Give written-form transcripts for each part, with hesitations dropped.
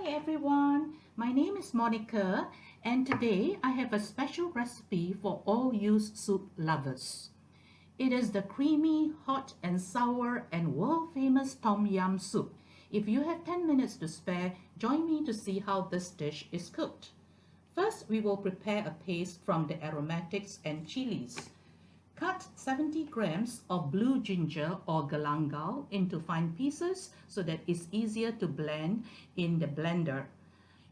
everyone, my name is Monica and today I have a special recipe for all you soup lovers. It is the creamy, hot and sour and world famous Tom Yum soup. If you have 10 minutes to spare, join me to see how this dish is cooked. First, we will prepare a paste from the aromatics and chilies. Cut 70 grams of blue ginger or galangal into fine pieces so that it's easier to blend in the blender.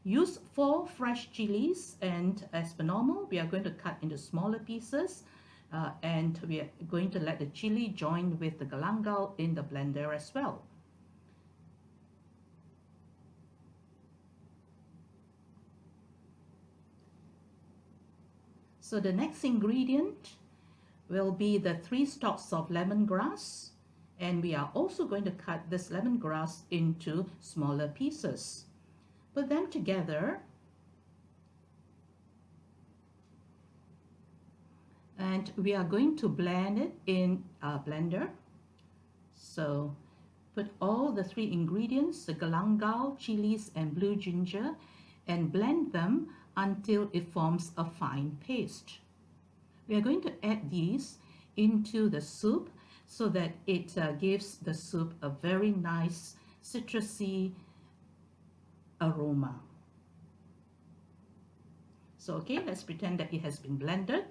Use 4 fresh chilies, and as per normal, we are going to cut into smaller pieces and we are going to let the chili join with the galangal in the blender as well. So the next ingredient will be the 3 stalks of lemongrass, and we are also going to cut this lemongrass into smaller pieces. Put them together and we are going to blend it in a blender. So put all the 3 ingredients, the galangal, chilies and blue ginger, and blend them until it forms a fine paste. We are going to add these into the soup so that it gives the soup a very nice citrusy aroma. So okay, let's pretend that it has been blended.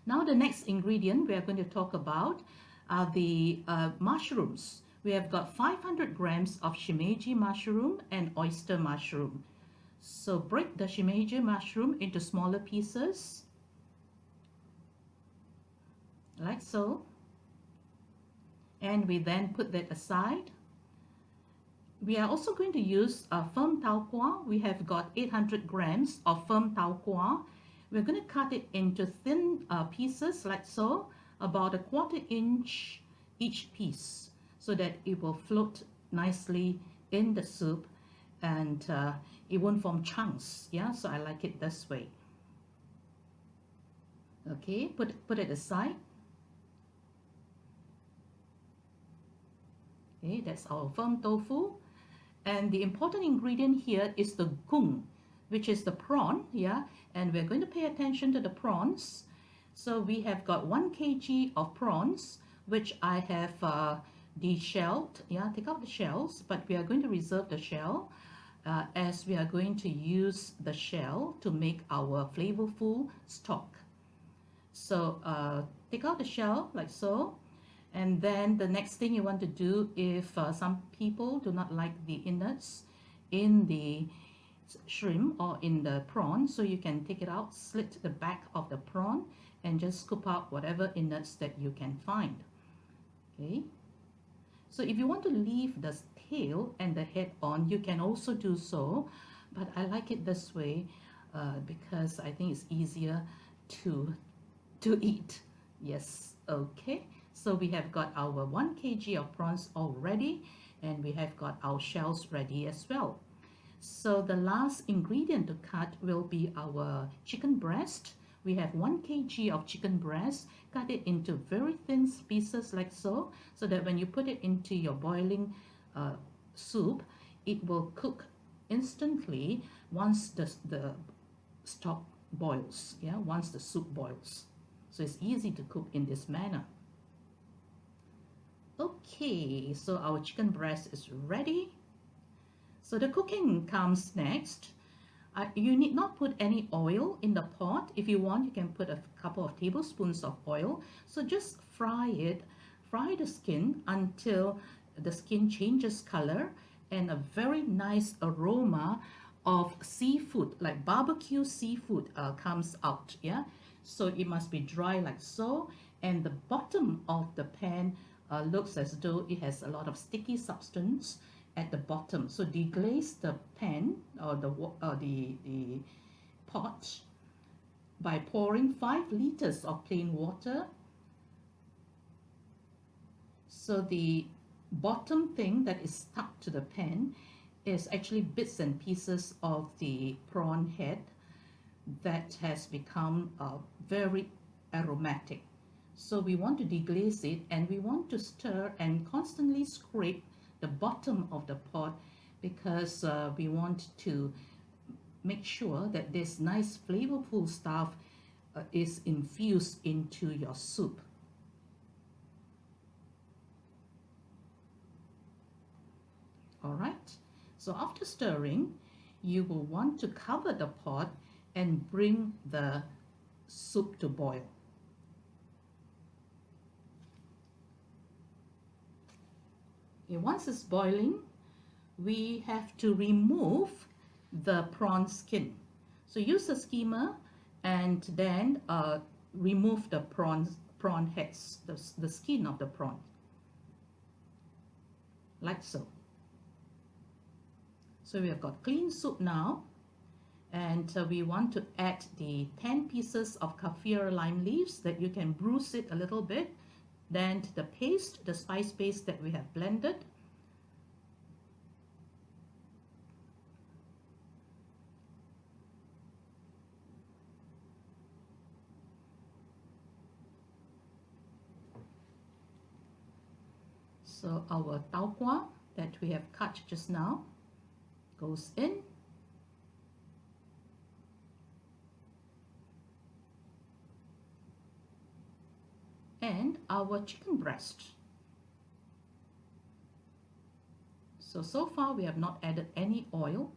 Now the next ingredient we are going to talk about are the mushrooms. We have got 500 grams of shimeji mushroom and oyster mushroom. So break the shimeji mushroom into smaller pieces, like so, and we then put that aside. We are also going to use a firm taukuah. We have got 800 grams of firm taukuah. We're going to cut it into thin pieces like so, about a 1/4 inch each piece, so that it will float nicely in the soup and it won't form chunks. Yeah, so I like it this way. Okay, put it aside. Okay, that's our firm tofu. And the important ingredient here is the koong, which is the prawn, yeah, and we're going to pay attention to the prawns. So we have got 1 kg of prawns, which I have deshelled, yeah, take out the shells, but we are going to reserve the shell as we are going to use the shell to make our flavorful stock. So take out the shell like so. And then the next thing you want to do, if some people do not like the innards in the shrimp or in the prawn, so you can take it out, slit the back of the prawn and just scoop out whatever innards that you can find. Okay, so if you want to leave the tail and the head on, you can also do so, but I like it this way because I think it's easier to eat. Yes, okay. So we have got our 1 kg of prawns already, and we have got our shells ready as well. So the last ingredient to cut will be our chicken breast. We have 1 kg of chicken breast. Cut it into very thin pieces like so, so that when you put it into your boiling soup, it will cook instantly once the stock boils, yeah, once the soup boils. So it's easy to cook in this manner. Okay, so our chicken breast is ready. So the cooking comes next. You need not put any oil in the pot. If you want, you can put a couple of tablespoons of oil. So just fry it, fry the skin until the skin changes color and a very nice aroma of seafood, like barbecue seafood comes out, yeah? So it must be dry like so, and the bottom of the pan looks as though it has a lot of sticky substance at the bottom. So deglaze the pan or the pot by pouring 5 liters of plain water. So the bottom thing that is stuck to the pan is actually bits and pieces of the prawn head that has become very aromatic. So we want to deglaze it, and we want to stir and constantly scrape the bottom of the pot because we want to make sure that this nice flavorful stuff is infused into your soup. All right, so after stirring, you will want to cover the pot and bring the soup to boil. Okay, once it's boiling, we have to remove the prawn skin. So use a skimmer and then remove the prawn heads, the skin of the prawn, like so. So we have got clean soup now, and we want to add the 10 pieces of kaffir lime leaves that you can bruise it a little bit, then the paste, the spice paste that we have blended, so our taukuah that we have cut just now goes in, and our chicken breast. So far we have not added any oil.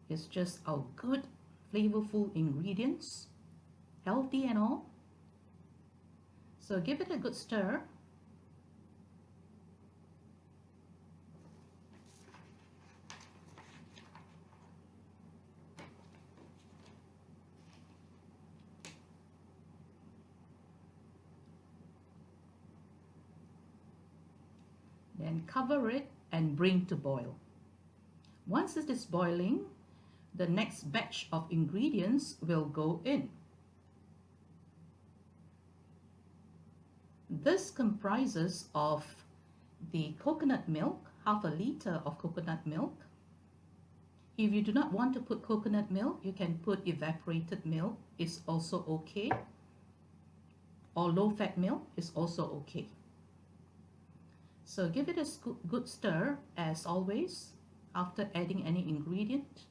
It's just our good flavorful ingredients, healthy and all. So give it a good stir. Then cover it and bring to boil. Once it is boiling, the next batch of ingredients will go in. This comprises of the coconut milk, half a liter of coconut milk. If you do not want to put coconut milk, you can put evaporated milk, is also okay. Or low-fat milk is also okay. So give it a good stir as always after adding any ingredient.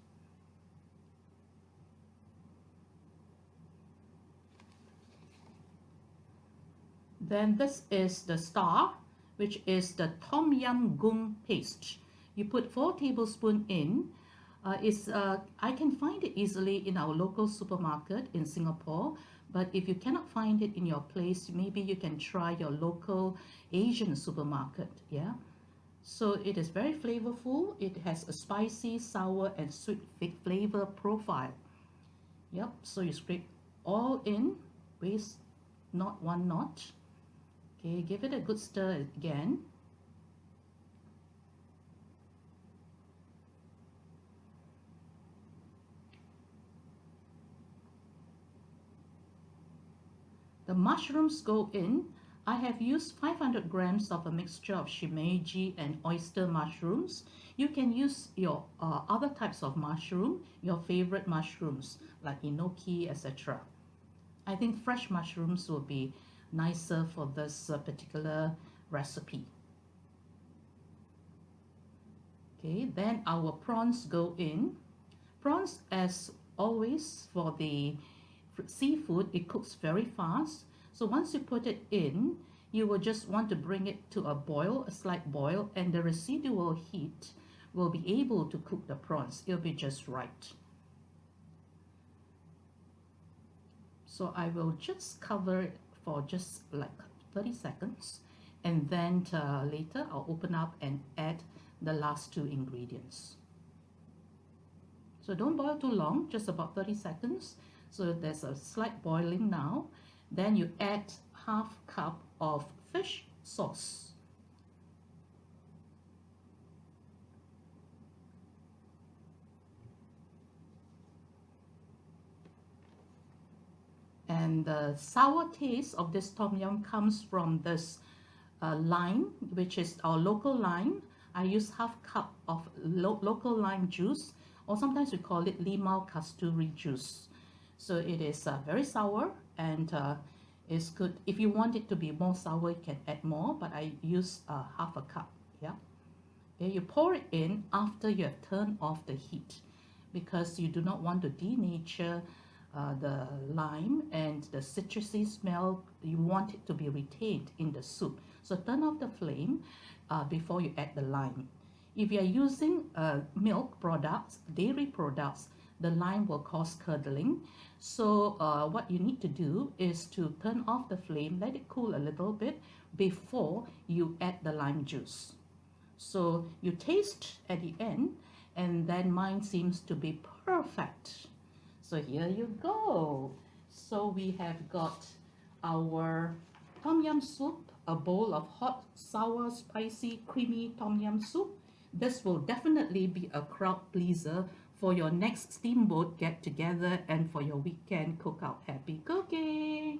Then this is the star, which is the Tom Yum Koong paste. You put 4 tablespoons in. I can find it easily in our local supermarket in Singapore, but if you cannot find it in your place, maybe you can try your local Asian supermarket. Yeah, so it is very flavorful. It has a spicy, sour and sweet flavor profile. Yep, so you scrape all in, waste not one notch. Okay, give it a good stir again. The mushrooms go in. I have used 500 grams of a mixture of shimeji and oyster mushrooms. You can use your other types of mushroom, your favorite mushrooms like enoki, etc. I think fresh mushrooms will be nicer for this particular recipe. Okay, then our prawns go in. Prawns, as always for the seafood, it cooks very fast. So once you put it in, you will just want to bring it to a boil, a slight boil, and the residual heat will be able to cook the prawns. It'll be just right. So I will just cover it for just like 30 seconds, and then later I'll open up and add the last 2 ingredients. So don't boil too long, just about 30 seconds. So there's a slight boiling now. Then you add half cup of fish sauce. And the sour taste of this tom yum comes from this lime, which is our local lime. I use half cup of local lime juice, or sometimes we call it limau kasturi juice. So it is very sour and it's good. If you want it to be more sour, you can add more, but I use half a cup. Yeah. Okay, you pour it in after you have turned off the heat because you do not want to denature the lime and the citrusy smell. You want it to be retained in the soup. So turn off the flame before you add the lime. If you are using milk products, dairy products, the lime will cause curdling. So what you need to do is to turn off the flame, let it cool a little bit before you add the lime juice. So you taste at the end, and then mine seems to be perfect. So here you go. So we have got our tom yum soup, a bowl of hot, sour, spicy, creamy tom yum soup. This will definitely be a crowd pleaser for your next steamboat get together and for your weekend cookout. Happy cooking!